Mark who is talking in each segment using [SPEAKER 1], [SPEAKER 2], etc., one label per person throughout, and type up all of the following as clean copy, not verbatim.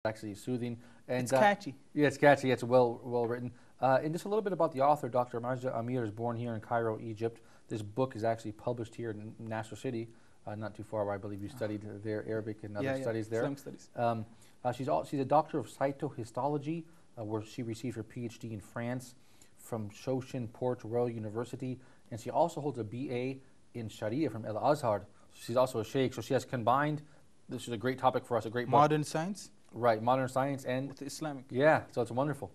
[SPEAKER 1] actually soothing. And
[SPEAKER 2] It's catchy.
[SPEAKER 1] yeah, it's catchy. It's well written. And just a little bit about the author, Dr. Marja Amir is born here in Cairo, Egypt. This book is actually published here in Nasser City, not too far where I believe you studied there, Arabic and other studies there.
[SPEAKER 2] Islamic studies.
[SPEAKER 1] She's a doctor of cytohistology, where she received her PhD in France from Shoshin Port Royal University, and she also holds a BA in Sharia from El Azhar. She's also a sheikh, so she has combined. This is a great topic for us, a great
[SPEAKER 2] Modern science.
[SPEAKER 1] Right, modern science and
[SPEAKER 2] with Islamic.
[SPEAKER 1] Yeah, so it's wonderful.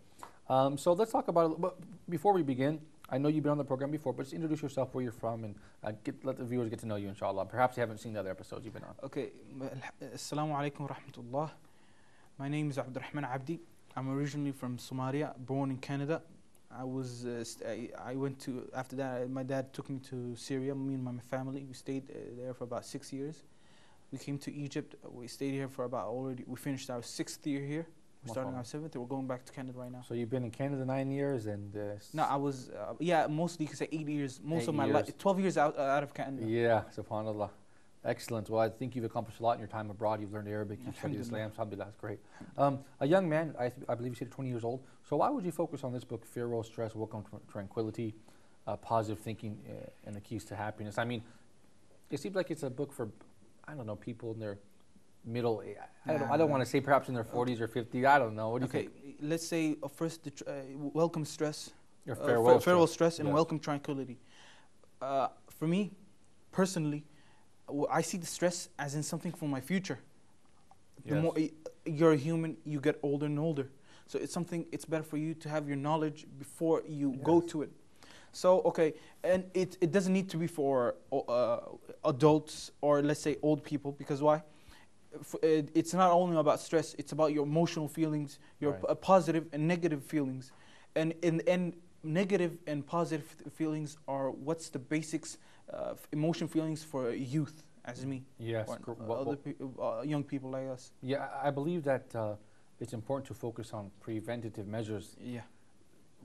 [SPEAKER 1] So let's talk about it. But before we begin, I know you've been on the program before, but just introduce yourself, where you're from, and let the viewers get to know you, inshallah. Perhaps you haven't seen the other episodes you've been on.
[SPEAKER 2] Okay, Assalamu alaikum wa rahmatullah. My name is Abdurrahman Abdi. I'm originally from Somalia, born in Canada. I went to, after that, my dad took me to Syria, me and my family. We stayed there for about 6 years. We came to Egypt. We stayed here for we finished our 6th year here. We're starting our 7th. We're going back to Canada right now.
[SPEAKER 1] So you've been in Canada 9 years and...
[SPEAKER 2] No, I was, mostly you could say 8 years. Most of my life, 12 years out of Canada.
[SPEAKER 1] Yeah, subhanAllah. Excellent. Well, I think you've accomplished a lot in your time abroad. You've learned Arabic, you've studied Islam. Alhamdulillah, that's great. A young man, I believe you said 20 years old. So why would you focus on this book, Fear, Stress, Welcome to Tranquility, Positive Thinking, and the Keys to Happiness? I mean, it seems like it's a book for, I don't know, people in their middle, I don't want to say perhaps in their 40s or 50s. I don't know. What do you think?
[SPEAKER 2] Let's say first, welcome stress.
[SPEAKER 1] Or farewell
[SPEAKER 2] stress and welcome tranquility. For me, personally, I see the stress as in something for my future. The more you're a human, you get older and older. So it's something, it's better for you to have your knowledge before you go to it. So, and it doesn't need to be for adults or let's say old people, because why? It's not only about stress, it's about your emotional feelings, your positive and negative feelings. And negative and positive feelings are what's the basics emotion feelings for youth, as me.
[SPEAKER 1] Yes.
[SPEAKER 2] Other young people like us.
[SPEAKER 1] Yeah, I believe that it's important to focus on preventative measures.
[SPEAKER 2] Yeah.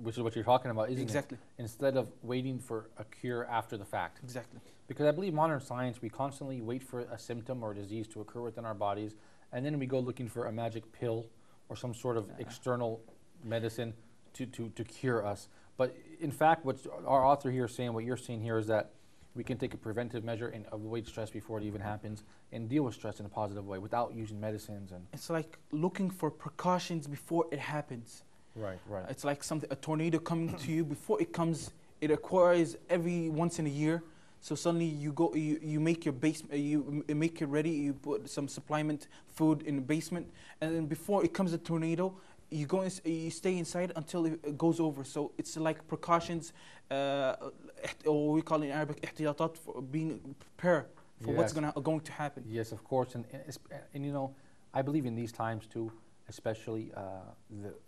[SPEAKER 1] Which is what you're talking about, isn't it?
[SPEAKER 2] Exactly.
[SPEAKER 1] Instead of waiting for a cure after the fact.
[SPEAKER 2] Exactly.
[SPEAKER 1] Because I believe modern science, we constantly wait for a symptom or a disease to occur within our bodies, and then we go looking for a magic pill or some sort of external medicine to cure us. But in fact, what our author here is saying, what you're saying here is that we can take a preventive measure and avoid stress before it even happens and deal with stress in a positive way without using medicines. And
[SPEAKER 2] it's like looking for precautions before it happens.
[SPEAKER 1] Right.
[SPEAKER 2] It's like a tornado coming to you. Before it comes, it occurs every once in a year. So suddenly you make your basement, you make it ready, you put some supplement food in the basement, and then before it comes a tornado, you go you stay inside until it goes over. So it's like precautions, or we call it in Arabic ihtiyatat, for being prepared for what's going to happen.
[SPEAKER 1] Yes, of course, and you know, I believe in these times too, especially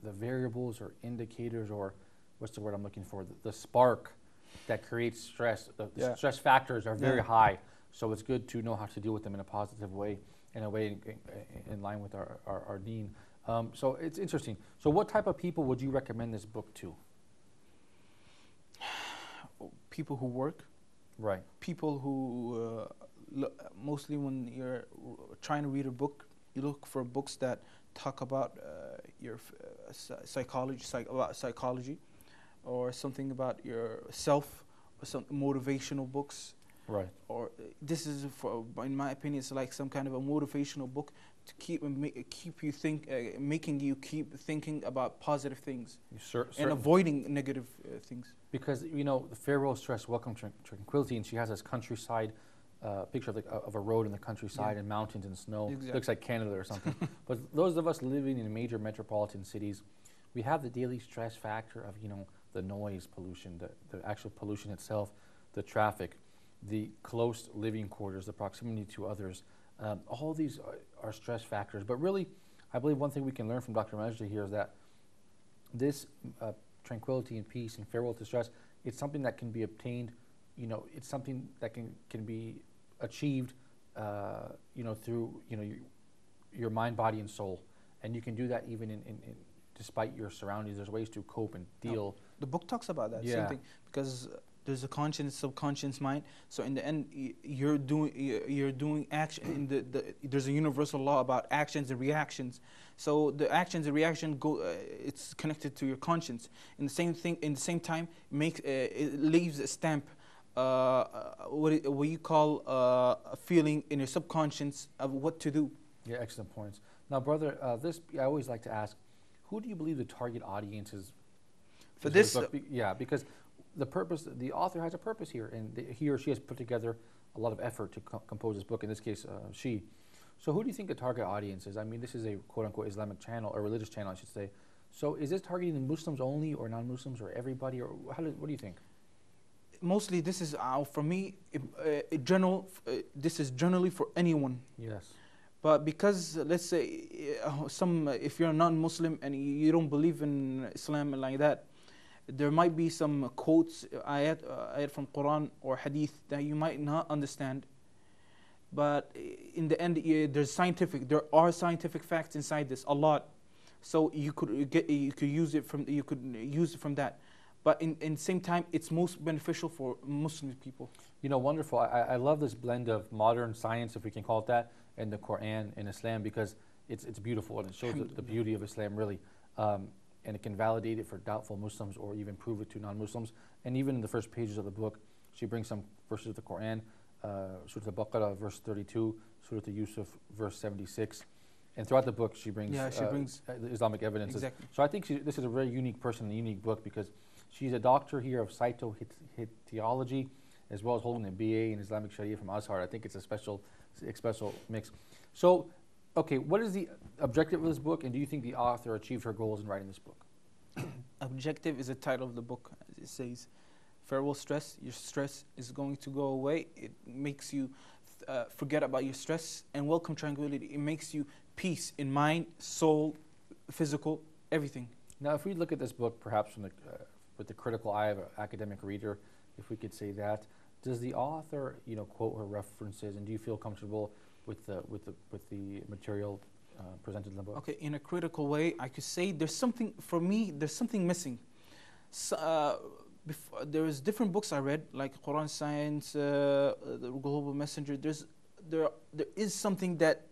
[SPEAKER 1] the variables or indicators, or what's the word I'm looking for, the spark that creates stress. The stress factors are very high, so it's good to know how to deal with them in a positive way, in a way in line with our deen. So it's interesting. So what type of people would you recommend this book to?
[SPEAKER 2] People who work.
[SPEAKER 1] Right.
[SPEAKER 2] People who, mostly when you're trying to read a book, you look for books that talk about your psychology, or something about yourself, or some motivational books.
[SPEAKER 1] Right.
[SPEAKER 2] Or this is, in my opinion, it's like some kind of a motivational book to keep you making you keep thinking about positive things and avoiding negative things.
[SPEAKER 1] Because you know, the Farewell Stress, Welcome to Tranquility, and she has this countryside picture of a road in the countryside and mountains and snow. Exactly. Looks like Canada or something. But those of us living in major metropolitan cities, we have the daily stress factor of, you know, the noise pollution, the actual pollution itself, the traffic, the close living quarters, the proximity to others. All these are stress factors. But really, I believe one thing we can learn from Dr. Majdi here is that this tranquility and peace and farewell to stress, it's something that can be obtained, you know, it's something that can be achieved, you know, through, you know, your mind, body, and soul. And you can do that even in despite your surroundings. There's ways to cope and deal.
[SPEAKER 2] The book talks about that same thing, because There's a conscious, subconscious mind. So in the end, you're doing action. There's a universal law about actions and reactions. So the actions and reaction it's connected to your conscience. In the same time, it leaves a stamp. What you call a feeling in your subconscious of what to do.
[SPEAKER 1] Yeah, excellent points. Now, brother, I always like to ask, who do you believe the target audience is
[SPEAKER 2] for this?
[SPEAKER 1] Yeah, because the author has a purpose here, and he or she has put together a lot of effort to compose this book. In this case, she. So, who do you think the target audience is? I mean, this is a quote-unquote Islamic channel, or religious channel, I should say. So, is this targeting the Muslims only, or non-Muslims, or everybody, or what do you think?
[SPEAKER 2] Mostly, this is for me. This is generally for anyone.
[SPEAKER 1] Yes.
[SPEAKER 2] But because let's say if you're a non-Muslim and you don't believe in Islam and like that, there might be some quotes, ayat from Quran or Hadith that you might not understand. But in the end, there are scientific facts inside this, a lot. So you could use it from that. But in the same time, it's most beneficial for Muslim people.
[SPEAKER 1] You know, wonderful. I love this blend of modern science, if we can call it that, and the Quran and Islam, because it's beautiful and it shows the beauty of Islam, really. And it can validate it for doubtful Muslims or even prove it to non-Muslims. And even in the first pages of the book, she brings some verses of the Quran, Surah Al-Baqarah, verse 32, Surah Al-Yusuf, verse 76. And throughout the book, she brings Islamic evidences.
[SPEAKER 2] Exactly.
[SPEAKER 1] So I think this is a very unique person, a unique book, because she's a doctor here of cytotheology, as well as holding a BA in Islamic Sharia from Azhar. I think it's a special mix. So, okay, what is the objective of this book, and do you think the author achieved her goals in writing this book?
[SPEAKER 2] Objective is the title of the book. As it says, farewell stress. Your stress is going to go away. It makes you forget about your stress, and welcome tranquility. It makes you peace in mind, soul, physical, everything.
[SPEAKER 1] Now, if we look at this book, perhaps from with the critical eye of an academic reader, if we could say that, does the author, quote her references, and do you feel comfortable with the material presented in the book?
[SPEAKER 2] Okay, in a critical way, I could say there's something missing. So, there is different books I read, like Quran Science, the Global Messenger. There is something that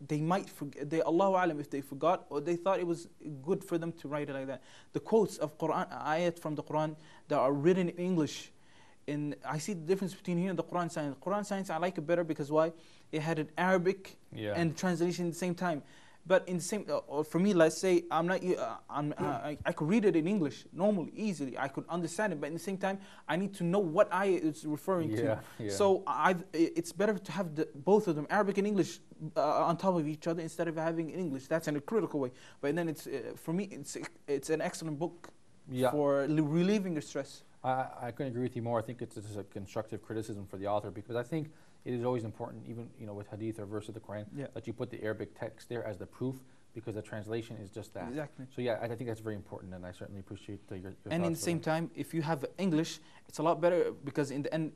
[SPEAKER 2] they might forget. Allahu Alam, if they forgot or they thought it was good for them to write it like that. The quotes of Quran, ayat from the Quran that are written in English. And I see the difference between here and the Quran Science. Quran Science, I like it better because why? It had an Arabic and translation at the same time. But in the same, for me, let's say I could read it in English normally, easily. I could understand it, but at the same time, I need to know what ayah it's referring to.
[SPEAKER 1] Yeah.
[SPEAKER 2] So it's better to have both of them, Arabic and English, on top of each other instead of having English. That's in a critical way. But then for me, it's an excellent book for relieving your stress.
[SPEAKER 1] I couldn't agree with you more. I think it's a constructive criticism for the author, because I think it is always important, even with hadith or verse of the Quran, that you put the Arabic text there as the proof, because the translation is just that.
[SPEAKER 2] Exactly.
[SPEAKER 1] So I think that's very important, and I certainly appreciate your
[SPEAKER 2] and in the same time, if you have English, it's a lot better, because in the end,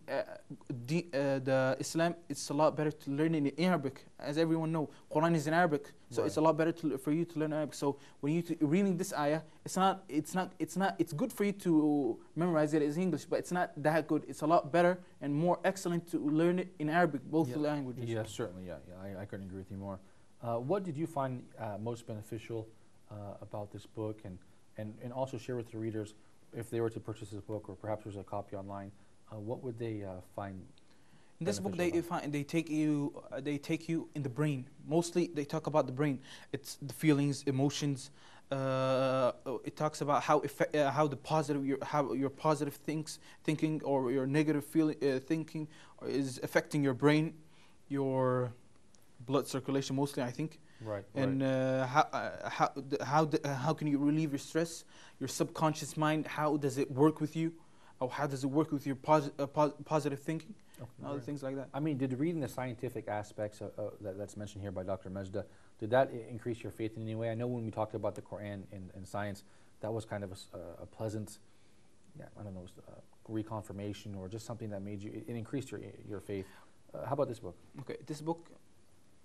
[SPEAKER 2] the Islam, it's a lot better to learn in Arabic, as everyone know. Quran is in Arabic, so it's a lot better for you to learn Arabic. So when you reading this ayah, it's good for you to memorize it as English, but it's not that good. It's a lot better and more excellent to learn it in Arabic, both languages.
[SPEAKER 1] Yeah, certainly. I couldn't agree with you more. What did you find most beneficial about this book, and also share with the readers, if they were to purchase this book, or perhaps there's a copy online, what would they find?
[SPEAKER 2] In this book, they take you in the brain. Mostly, they talk about the brain. It's the feelings, emotions. It talks about how your positive thinking or your negative thinking is affecting your brain, your blood circulation, mostly, I think.
[SPEAKER 1] Right.
[SPEAKER 2] And how can you relieve your stress? Your subconscious mind, how does it work with you? Or how does it work with your positive thinking? And other things like that.
[SPEAKER 1] I mean, did reading the scientific aspects that's mentioned here by Dr. Majda, did that increase your faith in any way? I know when we talked about the Quran and science, that was kind of a pleasant, reconfirmation, or just something that made you, it increased your faith. How about this book?
[SPEAKER 2] Okay, this book,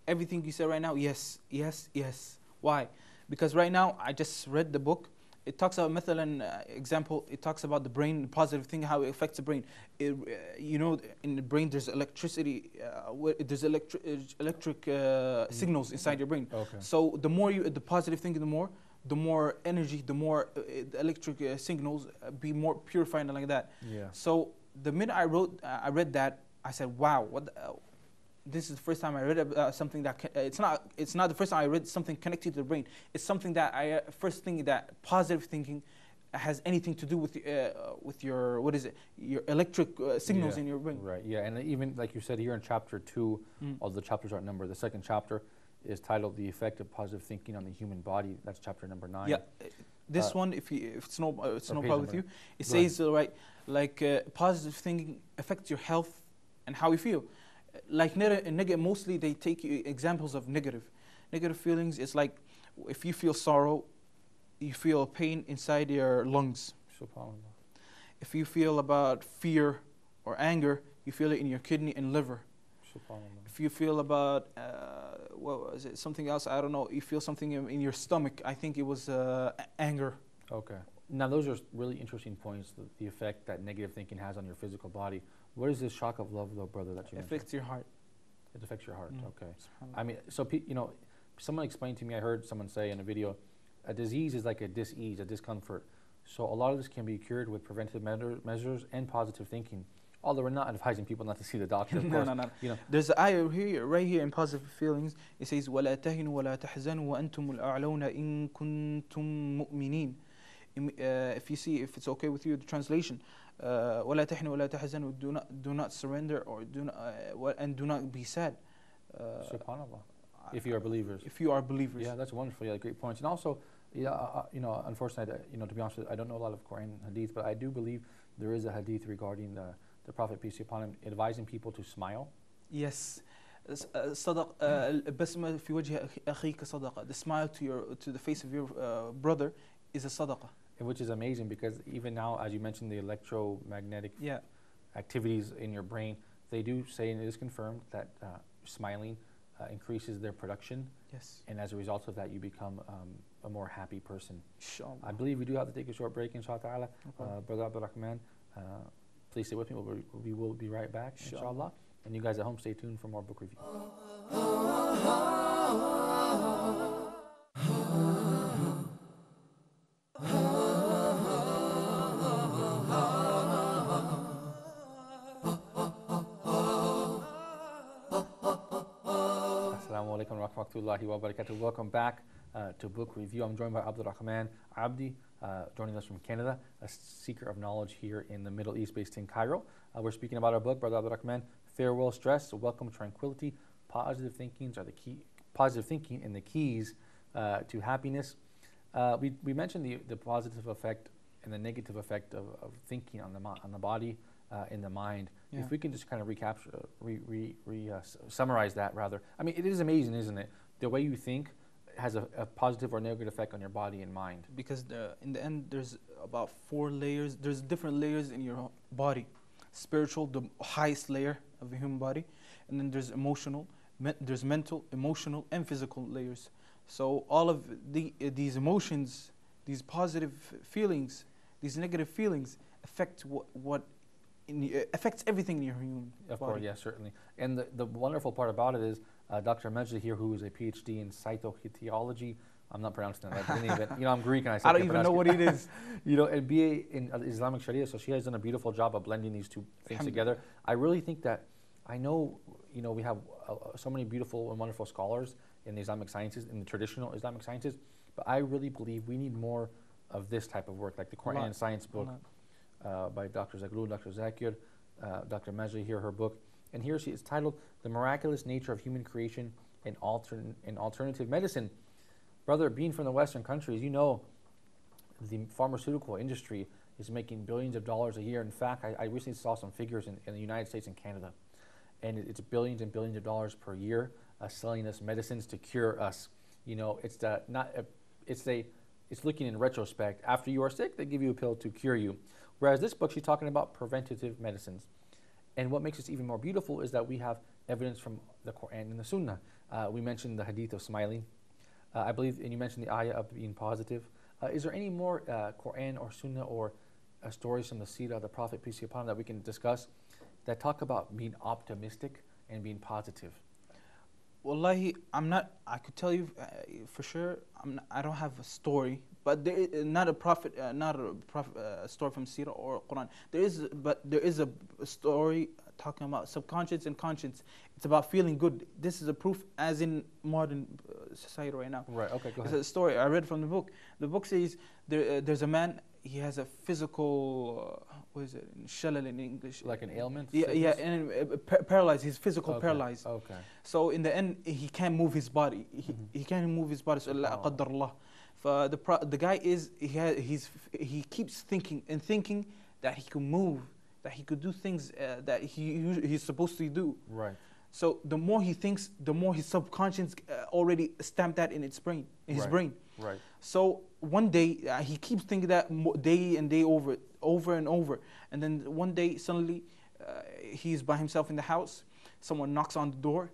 [SPEAKER 2] everything you said right now, yes. Why? Because right now, I just read the book, It talks about مثلا example. It talks about the brain, positive thing, how it affects the brain. You know, in the brain there's electricity. There's electric signals inside your brain.
[SPEAKER 1] Okay.
[SPEAKER 2] So the more you the positive thing, the more energy, the more the electric signals be more purified and like that.
[SPEAKER 1] Yeah.
[SPEAKER 2] So the minute I read that, I said, wow, this is the first time I read something that it's not the first time I read something connected to the brain. It's something that I first think that positive thinking has anything to do with your what is it, your electric signals in your brain.
[SPEAKER 1] Right. Yeah. And even like you said here in chapter 2, all the chapters aren't numbered. The second chapter is titled "The Effect of Positive Thinking on the Human Body." That's chapter number 9.
[SPEAKER 2] Yeah. This one, if it's no problem with you, it says like positive thinking affects your health and how you feel. Like mostly they take examples of negative feelings. It's like if you feel sorrow, you feel pain inside your lungs.
[SPEAKER 1] SubhanAllah.
[SPEAKER 2] If you feel about fear or anger, you feel it in your kidney and liver.
[SPEAKER 1] SubhanAllah.
[SPEAKER 2] If you feel about what was it, something else, I don't know, you feel something in your stomach, I think it was anger.
[SPEAKER 1] Okay. Now those are really interesting points, the effect that negative thinking has on your physical body. What is this shock of love, though, brother, that you mentioned?
[SPEAKER 2] It affects your heart.
[SPEAKER 1] It affects your heart, okay. I mean, so, you know, someone explained to me, I heard someone say in a video, a disease is like a dis-ease, a discomfort. So a lot of this can be cured with preventive measures and positive thinking. Although we're not advising people not to see the doctor, of course.
[SPEAKER 2] No.
[SPEAKER 1] You know.
[SPEAKER 2] There's an ayah here, right here in positive feelings. It says, وَلَا تَهِنُوا وَلَا تَحْزَنُوا وَأَنْتُمُ الْأَعْلَوْنَ إِن كُنْتُم مُؤْمِنِينَ. If you see, if it's okay with you, the translation, وَلَا تَهِنُوا وَلَا تَحْزَنُوا, do not surrender or and do not be sad.
[SPEAKER 1] SubhanAllah. If you are believers.
[SPEAKER 2] If you are believers.
[SPEAKER 1] Yeah, that's wonderful. Yeah, great points. And also, yeah, you know, unfortunately, you know, to be honest with you, I don't know a lot of Quran hadith, but I do believe there is a hadith regarding the Prophet, peace be upon him, advising people to smile.
[SPEAKER 2] Yes. صدق البسمة في وجه أخيك صدقة. The smile to the face of your brother is a sadaqah.
[SPEAKER 1] Which is amazing because even now, as you mentioned, the electromagnetic activities in your brain, they do say, and it is confirmed, that smiling increases their production.
[SPEAKER 2] Yes.
[SPEAKER 1] And as a result of that, you become a more happy person.
[SPEAKER 2] Inshallah.
[SPEAKER 1] I believe we do have to take a short break, inshallah. Brother Abdul Rahman, please stay with me. We will be right back, inshallah. And you guys at home, stay tuned for more book review. Assalamu alaikum wa rahmatullahi wa barakatuh. Welcome back to Book Review. I'm joined by Abdul Rahman Abdi, joining us from Canada, a seeker of knowledge here in the Middle East, based in Cairo. We're speaking about our book, Brother Abdul Rahman, Farewell Stress, Welcome Tranquility. Positive thinking and the keys to happiness. We mentioned the positive effect and the negative effect of thinking on the body, in the mind. Yeah. If we can just kind of recapture, summarize that rather. I mean, it is amazing, isn't it? The way you think has a positive or negative effect on your body and mind.
[SPEAKER 2] Because in the end, there's about 4 layers. There's different layers in your body. Spiritual, the highest layer of the human body. And then there's emotional, there's mental, emotional, and physical layers. So all of these emotions, these positive feelings, these negative feelings affect affects everything in your human body.
[SPEAKER 1] Of course, yes, certainly. And the wonderful part about it is Dr. Majid here, who is a PhD in cytotheology. I'm not pronouncing that. You know, I'm Greek and
[SPEAKER 2] I don't even know what it is.
[SPEAKER 1] You know, and BA in Islamic Sharia, so she has done a beautiful job of blending these two things together. I really think that, I know, you know, we have so many beautiful and wonderful scholars in the Islamic sciences, in the traditional Islamic sciences, but I really believe we need more of this type of work, like the Quran Science book by Dr. Zaghloul, Dr. Zakir, Dr. Majid here, her book. And here she is titled, The Miraculous Nature of Human Creation and Alternative Medicine. Brother, being from the Western countries, you know the pharmaceutical industry is making billions of dollars a year. In fact, I recently saw some figures in the United States and Canada, and it's billions and billions of dollars per year selling us medicines to cure us. You know, it's looking in retrospect. After you are sick, they give you a pill to cure you. Whereas this book, she's talking about preventative medicines. And what makes this even more beautiful is that we have evidence from the Quran and the Sunnah. We mentioned the hadith of smiling. I believe, and you mentioned the ayah of being positive. Is there any more Quran or Sunnah or stories from the Seerah of the Prophet, peace be upon him, that we can discuss that talk about being optimistic and being positive?
[SPEAKER 2] Wallahi, I'm not. I could tell you for sure. I don't have a story, but there is not a prophet, story from Sirah or Quran. There is a story talking about subconscious and conscience. It's about feeling good. This is a proof, as in modern society right now.
[SPEAKER 1] Right. Okay. Go ahead.
[SPEAKER 2] It's a story I read from the book. The book says there's a man. He has a physical, what is it, shalal in English?
[SPEAKER 1] Like an ailment?
[SPEAKER 2] Yeah, and paralyzed. He's physical paralyzed.
[SPEAKER 1] Okay.
[SPEAKER 2] So in the end, he can't move his body. He can't move his body. So Allah. The guy he keeps thinking that he could move, that he could do things that he's supposed to do.
[SPEAKER 1] Right.
[SPEAKER 2] So the more he thinks, the more his subconscious already stamped that in his brain.
[SPEAKER 1] Right.
[SPEAKER 2] So one day he keeps thinking that day and day over and over, and then one day suddenly he's by himself in the house. Someone knocks on the door.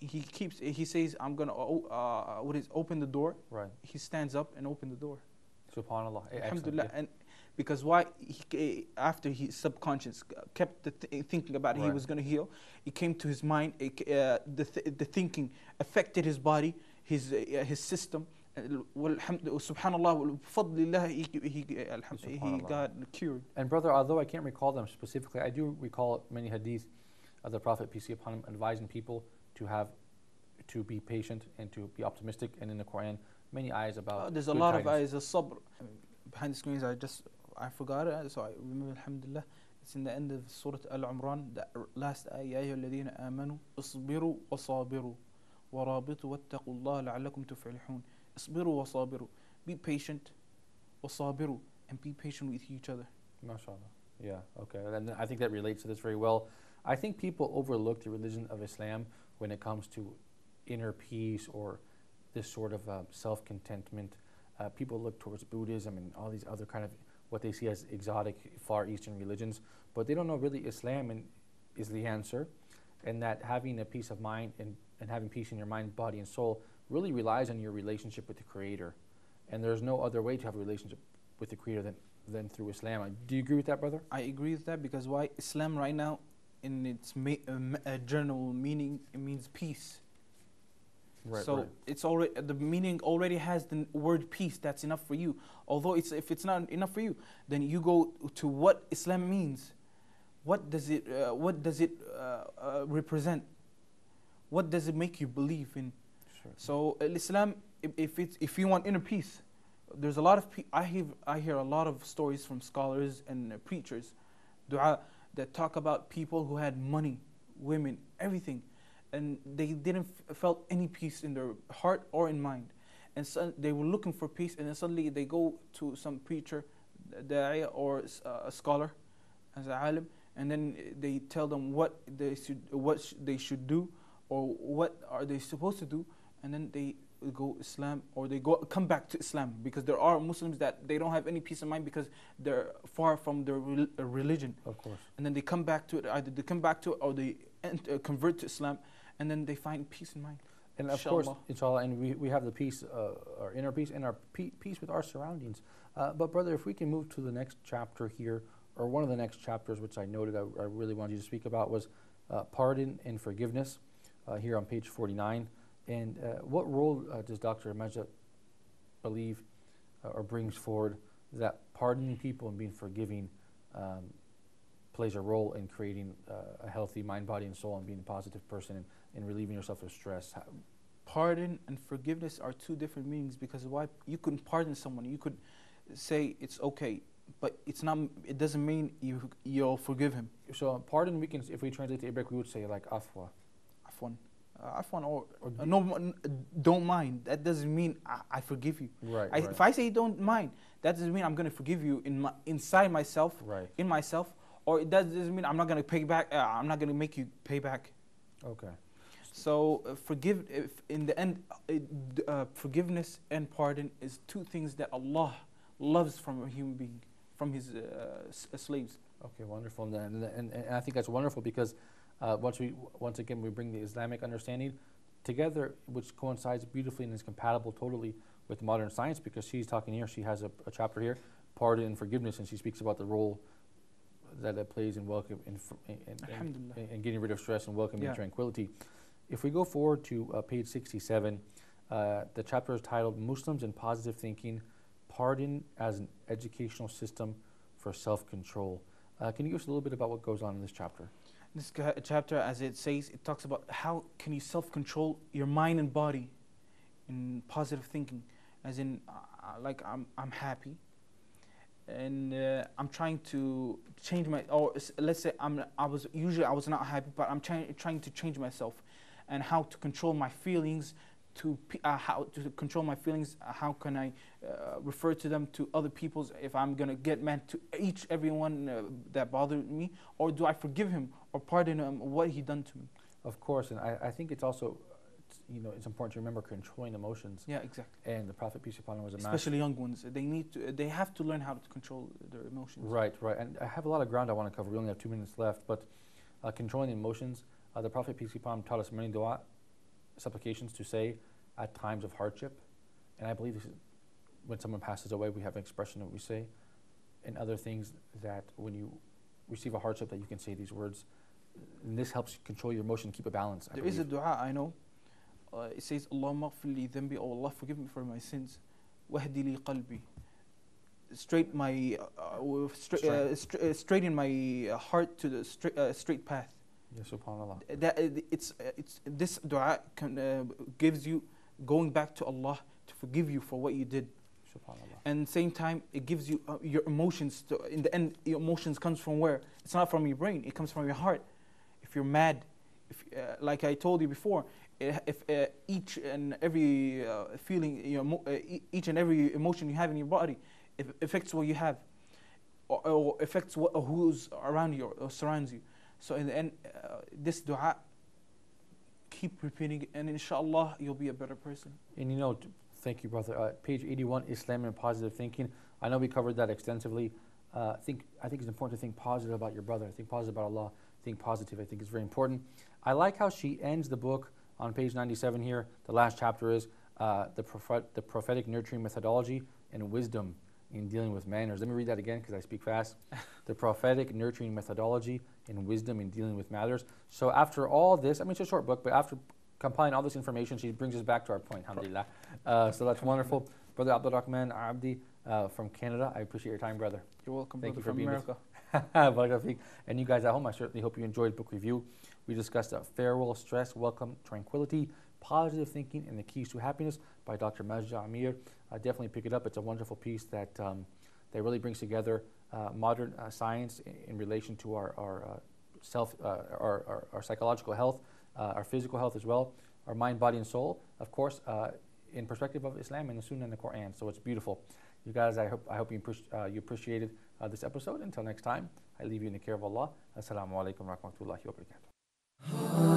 [SPEAKER 2] He says, "I'm gonna open the door."
[SPEAKER 1] Right.
[SPEAKER 2] He stands up and opens the door.
[SPEAKER 1] Subhanallah.
[SPEAKER 2] Alhamdulillah.
[SPEAKER 1] Yeah.
[SPEAKER 2] And because why? After his subconscious kept thinking about it, he was going to heal. It came to his mind. The thinking affected his body, his system. Subhanallah, he got cured.
[SPEAKER 1] And brother, although I can't recall them specifically, I do recall many hadith of the Prophet, peace be upon him, advising people to be patient and to be optimistic. And in the Quran, many ayahs about
[SPEAKER 2] there's a lot of ayahs of sabr. Behind the screens, I forgot it, so I remember, alhamdulillah. It's in the end of Surah Al-Imran, the last ayah, يا أيها الذين آمنوا اصبروا وصابروا ورابطوا واتقوا الله لعلكم تفلحون. اصبروا وصابروا. Be patient, وصابروا, and be patient with each other.
[SPEAKER 1] MashaAllah. Yeah, okay. And I think that relates to this very well. I think people overlook the religion of Islam when it comes to inner peace or this sort of self-contentment. People look towards Buddhism and all these other kind of what they see as exotic Far Eastern religions, but they don't know really Islam is the answer, and that having a peace of mind and having peace in your mind, body, and soul really relies on your relationship with the Creator. And there's no other way to have a relationship with the Creator than through Islam. Do you agree with that, brother?
[SPEAKER 2] I agree with that, because why? Islam right now, in its general meaning, it means peace.
[SPEAKER 1] Right,
[SPEAKER 2] so
[SPEAKER 1] right.
[SPEAKER 2] It's already, the meaning already has the word peace. That's enough for you. Although if it's not enough for you, then you go to what Islam means. What does it represent? What does it make you believe in?
[SPEAKER 1] Sure.
[SPEAKER 2] So Islam, if you want inner peace, there's a lot of I hear a lot of stories from scholars and preachers, dua, that talk about people who had money, women, everything, and they didn't felt any peace in their heart or in mind, and so they were looking for peace, and then suddenly they go to some preacher, da'iya, or a scholar, as a alim, and then they tell them what they should do, or what are they supposed to do, and then they go Islam, or they come back to Islam, because there are Muslims that they don't have any peace of mind because they're far from their religion.
[SPEAKER 1] Of course.
[SPEAKER 2] And then they come back to it, either they come back to it or they convert to Islam, and then they find peace in mind.
[SPEAKER 1] And of course, inshallah, and we have the peace, our inner peace, and our peace with our surroundings. But brother, if we can move to the next chapter here, or one of the next chapters, which I noted I really wanted you to speak about, was pardon and forgiveness, here on page 49. And what role does Dr. Majid believe or brings forward that pardoning people and being forgiving plays a role in creating a healthy mind, body, and soul, and being a positive person and relieving yourself of stress?
[SPEAKER 2] Pardon and forgiveness are two different meanings, because why? You could pardon someone, you could say it's okay, but it's not. It doesn't mean you'll forgive him.
[SPEAKER 1] So pardon, we can, if we translate to Arabic, we would say like afwa.
[SPEAKER 2] Afwan, or no, don't mind. That doesn't mean I forgive you.
[SPEAKER 1] Right,
[SPEAKER 2] If I say don't mind, that doesn't mean I'm going to forgive you inside myself,
[SPEAKER 1] right,
[SPEAKER 2] in myself, or it doesn't mean I'm not going to pay back. I'm not going to make you pay back.
[SPEAKER 1] Okay.
[SPEAKER 2] So in the end, forgiveness and pardon is two things that Allah loves from a human being, from His slaves.
[SPEAKER 1] Okay, wonderful. And I think that's wonderful, because once again we bring the Islamic understanding together, which coincides beautifully and is compatible totally with modern science, because she's talking here, she has a chapter here, pardon and forgiveness, and she speaks about the role that it plays in welcome in getting rid of stress and welcoming tranquility. If we go forward to page 67, the chapter is titled Muslims and Positive Thinking, Pardon as an Educational System for Self-Control. Can you give us a little bit about what goes on in this chapter?
[SPEAKER 2] This chapter, as it says, it talks about how can you self-control your mind and body in positive thinking, as in like I'm happy and I'm trying to change my, or let's say I was not happy, but I'm trying to change myself, and how to control my feelings, how to control my feelings, how can I refer to them to other people's, if I'm going to get mad to everyone that bothered me, or do I forgive him or pardon him what he done to me?
[SPEAKER 1] Of course, and I think it's also, it's important to remember controlling emotions.
[SPEAKER 2] Yeah, exactly.
[SPEAKER 1] And the Prophet, peace be upon him, was a master.
[SPEAKER 2] Especially young ones, they have to learn how to control their emotions.
[SPEAKER 1] Right, right. And I have a lot of ground I want to cover. We only have 2 minutes left, but controlling emotions, the Prophet, peace be upon him, taught us many dua, supplications to say at times of hardship. And I believe this is, when someone passes away, we have an expression that we say, and other things that when you receive a hardship that you can say these words. And this helps control your emotion, keep a balance.
[SPEAKER 2] There is a dua I know. It says, Allahumma ghfir li dhanbi, oh Allah, forgive me for my sins. Wahdi li qalbi. Straighten my heart to the straight path.
[SPEAKER 1] Yes, subhanallah.
[SPEAKER 2] It's this dua gives you going back to Allah to forgive you for what you did.
[SPEAKER 1] Subhanallah.
[SPEAKER 2] And at the same time, it gives you your emotions. In the end, your emotions comes from where? It's not from your brain. It comes from your heart. If you're mad, like I told you before, if each and every feeling, each and every emotion you have in your body, it affects what you have, or affects who's around you or surrounds you. So in the end, this dua, keep repeating it, and inshallah you'll be a better person.
[SPEAKER 1] And thank you, brother. Page 81, Islam and Positive Thinking. I know we covered that extensively. I think it's important to think positive about your brother. Think positive about Allah. Think positive. I think it's very important. I like how she ends the book on page 97 here. The last chapter is the prophetic nurturing methodology and wisdom in dealing with manners. Let me read that again because I speak fast. The prophetic nurturing methodology and wisdom in dealing with matters. So after all this, it's a short book, but after compiling all this information, she brings us back to our point, alhamdulillah. So that's wonderful. Brother Abdul Rahman Abdi from Canada, I appreciate your time, brother.
[SPEAKER 2] You're welcome,
[SPEAKER 1] Thank
[SPEAKER 2] brother,
[SPEAKER 1] you for
[SPEAKER 2] from
[SPEAKER 1] America. And you guys at home, I certainly hope you enjoyed book review. We discussed farewell, stress, welcome, tranquility, positive thinking, and the keys to happiness by Dr. Majda Amir. Definitely pick it up. It's a wonderful piece that really brings together modern science in relation to our psychological health, our physical health as well, our mind, body, and soul, of course, in perspective of Islam and the Sunnah and the Quran. So it's beautiful. You guys, I hope you appreciated this episode. Until next time, I leave you in the care of Allah. Assalamu alaikum wa rahmatullahi wa barakatuh.